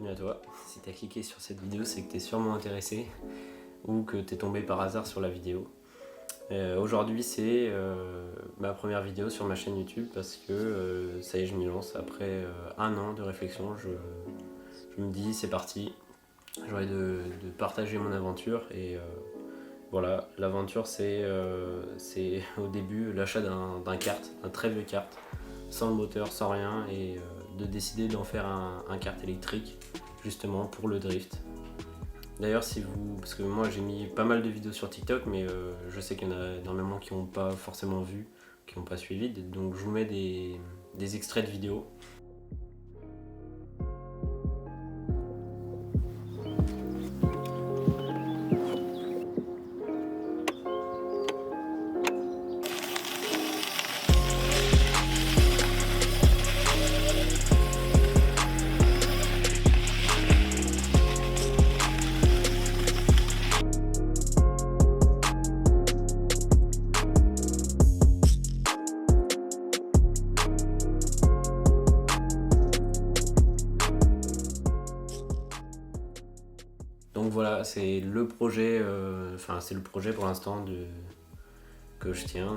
bienvenue à toi. Si tu as cliqué sur cette vidéo, c'est que tu es sûrement intéressé ou que tu es tombé par hasard sur la vidéo. Aujourd'hui, c'est ma première vidéo sur ma chaîne YouTube parce que ça y est, je m'y lance. Après un an de réflexion, je me dis c'est parti. J'ai envie de partager mon aventure et voilà, l'aventure c'est au début l'achat d'un kart, un très vieux kart, sans le moteur, sans rien, et de décider d'en faire un kart électrique justement pour le drift. D'ailleurs, parce que moi j'ai mis pas mal de vidéos sur TikTok, mais je sais qu'il y en a énormément qui n'ont pas forcément vu, qui n'ont pas suivi, donc je vous mets des extraits de vidéos. Donc voilà, c'est le projet, c'est le projet pour l'instant que je tiens.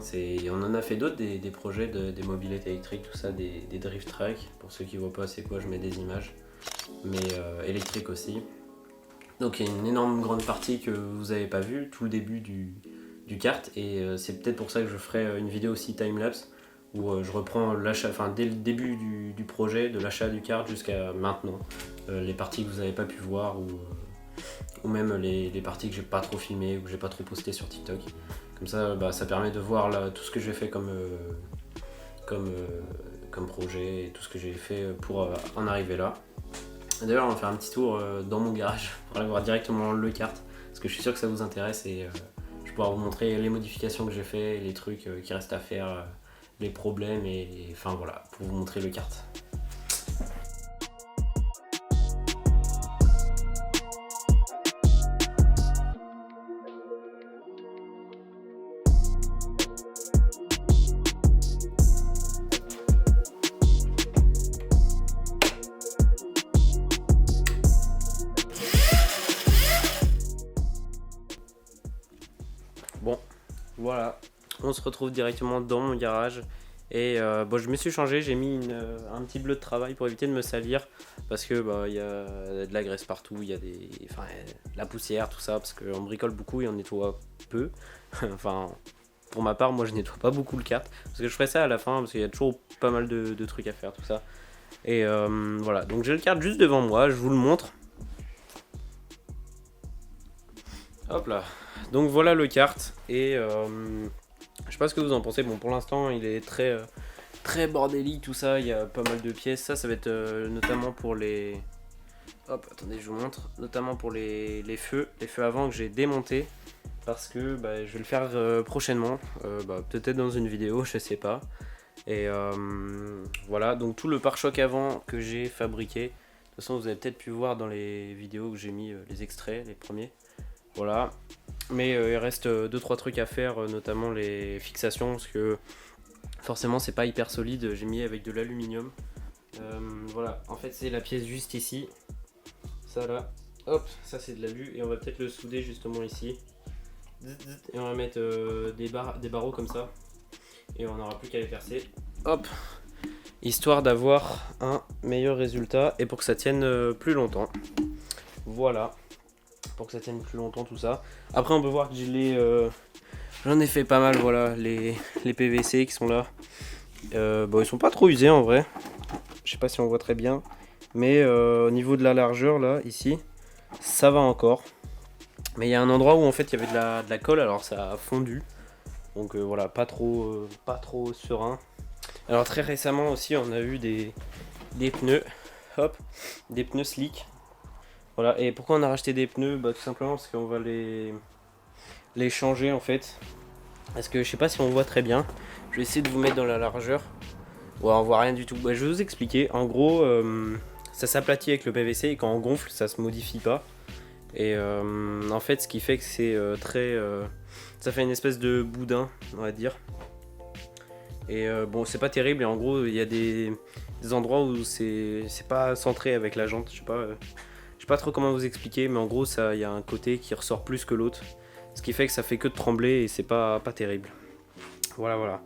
On en a fait d'autres, des projets, des mobylettes électriques, tout ça, des drift tracks. Pour ceux qui ne voient pas c'est quoi, je mets des images, mais électriques aussi. Donc il y a une énorme grande partie que vous n'avez pas vue, tout le début du kart, et c'est peut-être pour ça que je ferai une vidéo aussi timelapse, où je reprends l'achat, dès le début du projet, de l'achat du kart jusqu'à maintenant, les parties que vous n'avez pas pu voir, ou même les parties que j'ai pas trop filmées ou que j'ai pas trop posté sur TikTok. Comme ça, ça permet de voir tout ce que j'ai fait comme projet et tout ce que j'ai fait pour en arriver là. D'ailleurs, on va faire un petit tour dans mon garage pour aller voir directement le kart, parce que je suis sûr que ça vous intéresse, et je vais pouvoir vous montrer les modifications que j'ai fait, les trucs qui restent à faire, les problèmes, et enfin voilà, pour vous montrer le kart. Bon, voilà, on se retrouve directement dans mon garage, et je me suis changé, j'ai mis un petit bleu de travail pour éviter de me salir, parce que y a de la graisse partout, il y a de la poussière, tout ça, parce qu'on bricole beaucoup et on nettoie peu. Enfin, pour ma part, moi je nettoie pas beaucoup le kart, parce que je ferai ça à la fin, parce qu'il y a toujours pas mal de trucs à faire, tout ça. Et voilà, donc j'ai le kart juste devant moi, je vous le montre. Hop là, donc voilà le kart, et je sais pas ce que vous en pensez. Bon, pour l'instant il est très bordélique, tout ça, il y a pas mal de pièces. Ça va être notamment pour les... Hop, attendez, je vous montre. Notamment pour les feux avant que j'ai démonté, parce que je vais le faire prochainement, peut-être dans une vidéo, je sais pas. Et voilà, donc tout le pare-choc avant que j'ai fabriqué. De toute façon, vous avez peut-être pu voir dans les vidéos que j'ai mis les extraits, les premiers. Voilà, mais il reste 2-3 trucs à faire, notamment les fixations, parce que forcément c'est pas hyper solide. J'ai mis avec de l'aluminium. Voilà, en fait c'est la pièce juste ici, ça là, hop, ça c'est de l'alu, et on va peut-être le souder justement ici, et on va mettre des barreaux comme ça, et on n'aura plus qu'à les percer, hop, histoire d'avoir un meilleur résultat et pour que ça tienne plus longtemps. Voilà, pour que ça tienne plus longtemps tout ça. Après on peut voir que j'en ai fait pas mal, voilà, les PVC qui sont là. Ils sont pas trop usés en vrai. Je sais pas si on voit très bien, mais au niveau de la largeur là, ici, ça va encore. Mais il y a un endroit où en fait il y avait de la colle, alors ça a fondu. Donc voilà, pas trop serein. Alors très récemment aussi on a eu des pneus, hop, des pneus slick. Voilà, et pourquoi on a racheté des pneus? Tout simplement parce qu'on va les changer en fait. Parce que je sais pas si on voit très bien. Je vais essayer de vous mettre dans la largeur. Ouais, on voit rien du tout. Je vais vous expliquer. En gros, ça s'aplatit avec le PVC, et quand on gonfle, ça se modifie pas. Et en fait, ce qui fait que c'est ça fait une espèce de boudin, on va dire. Et bon, c'est pas terrible, et en gros, il y a des endroits où c'est pas centré avec la jante, je sais pas trop comment vous expliquer, mais en gros, il y a un côté qui ressort plus que l'autre, ce qui fait que ça fait que de trembler et c'est pas terrible. Voilà.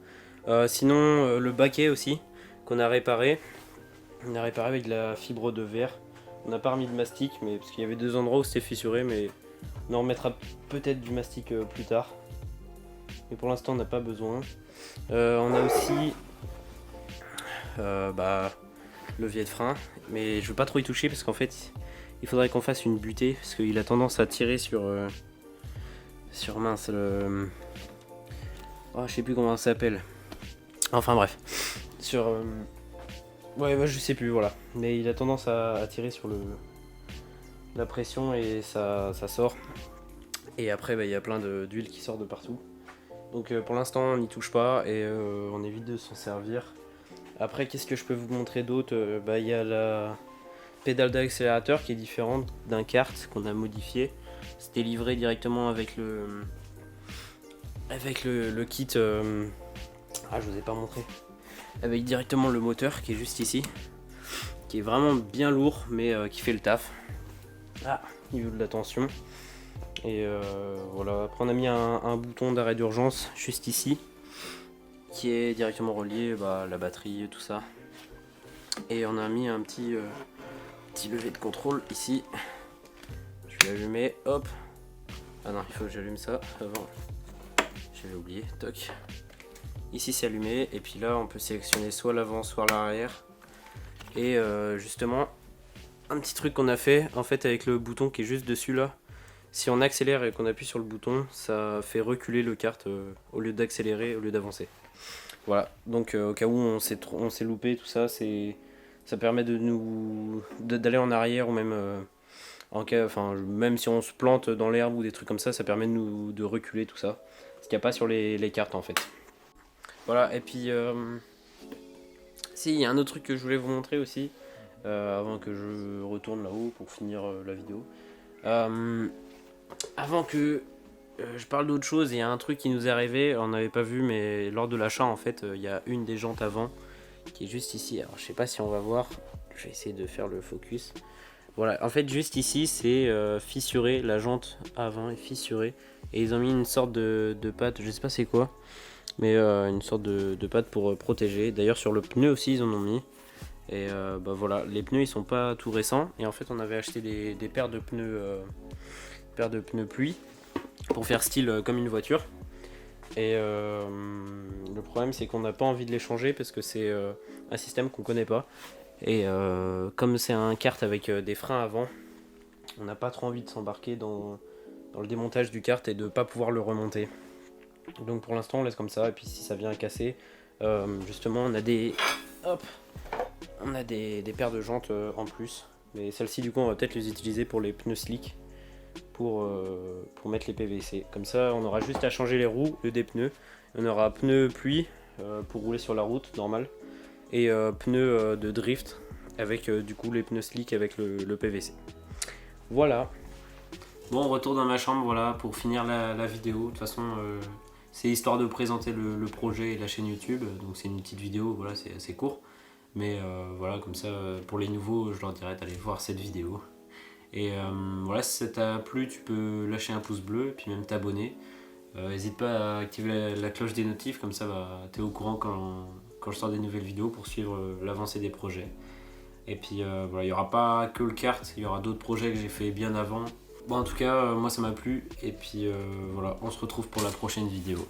Sinon, le baquet aussi, qu'on a réparé. On a réparé avec de la fibre de verre. On n'a pas remis de mastic, mais parce qu'il y avait 2 endroits où c'était fissuré, mais on en remettra peut-être du mastic plus tard. Mais pour l'instant, on n'a pas besoin. On a aussi levier de frein, mais je veux pas trop y toucher parce qu'en fait, il faudrait qu'on fasse une butée parce qu'il a tendance à tirer sur mince le. Oh, je sais plus comment ça s'appelle. Enfin bref, sur ouais, je sais plus, voilà. Mais il a tendance à tirer sur la pression et ça sort. Et après, il y a plein d'huile qui sort de partout. Donc pour l'instant, on n'y touche pas et on évite de s'en servir. Après, qu'est-ce que je peux vous montrer d'autre? Il y a la pédale d'accélérateur qui est différente d'un kart qu'on a modifié. C'était livré directement avec le kit. Je vous ai pas montré. Avec directement le moteur qui est juste ici, qui est vraiment bien lourd mais qui fait le taf. Niveau de la tension. Et voilà, après on a mis un bouton d'arrêt d'urgence juste ici qui est directement relié la batterie, tout ça. Et on a mis un petit levier de contrôle ici. Je vais l'allumer, hop. Ah non, il faut que j'allume ça avant. J'avais oublié, toc. Ici c'est allumé, et puis là on peut sélectionner soit l'avant soit l'arrière. Et justement, un petit truc qu'on a fait en fait avec le bouton qui est juste dessus là. Si on accélère et qu'on appuie sur le bouton, ça fait reculer le kart au lieu d'accélérer, au lieu d'avancer. Voilà, donc au cas où on s'est loupé, tout ça, ça permet d'aller en arrière ou même même si on se plante dans l'herbe ou des trucs comme ça permet de reculer tout ça. Ce qu'il n'y a pas sur les cartes en fait. Voilà, et puis si, il y a un autre truc que je voulais vous montrer aussi, avant que je retourne là-haut pour finir la vidéo. Avant que je parle d'autre chose, il y a un truc qui nous est arrivé, on n'avait pas vu, mais lors de l'achat en fait, il y a une des jantes avant qui est juste ici. Alors je sais pas si on va voir, je vais essayer de faire le focus. Voilà, en fait juste ici c'est fissuré, la jante avant est fissurée et ils ont mis une sorte de pâte, je sais pas c'est quoi, mais une sorte de pâte pour protéger. D'ailleurs sur le pneu aussi ils en ont mis. Et voilà, les pneus ils sont pas tout récents et en fait on avait acheté des paires de pneus pluie pour faire style comme une voiture. Et le problème c'est qu'on n'a pas envie de les changer parce que c'est un système qu'on connaît pas. Et comme c'est un kart avec des freins avant, on n'a pas trop envie de s'embarquer dans le démontage du kart et de pas pouvoir le remonter. Donc pour l'instant on laisse comme ça, et puis si ça vient à casser, justement on a des paires de jantes en plus. Mais celles-ci du coup on va peut-être les utiliser pour les pneus slick pour mettre les PVC. Comme ça on aura juste à changer les roues, des pneus. On aura pneus pluie pour rouler sur la route normale et pneus de drift avec du coup les pneus slick avec le PVC. Voilà. Bon, on retourne dans ma chambre, voilà, pour finir la vidéo. De toute façon c'est histoire de présenter le projet et la chaîne YouTube, donc c'est une petite vidéo, voilà, c'est assez court. Mais voilà, comme ça, pour les nouveaux, je leur dirais d'aller voir cette vidéo. Et voilà, si ça t'a plu, tu peux lâcher un pouce bleu, et puis même t'abonner. N'hésite pas à activer la cloche des notifs, comme ça t'es au courant quand je sors des nouvelles vidéos pour suivre l'avancée des projets. Et puis voilà, il n'y aura pas que le kart, il y aura d'autres projets que j'ai fait bien avant. Bon, en tout cas, moi ça m'a plu, et puis voilà, on se retrouve pour la prochaine vidéo.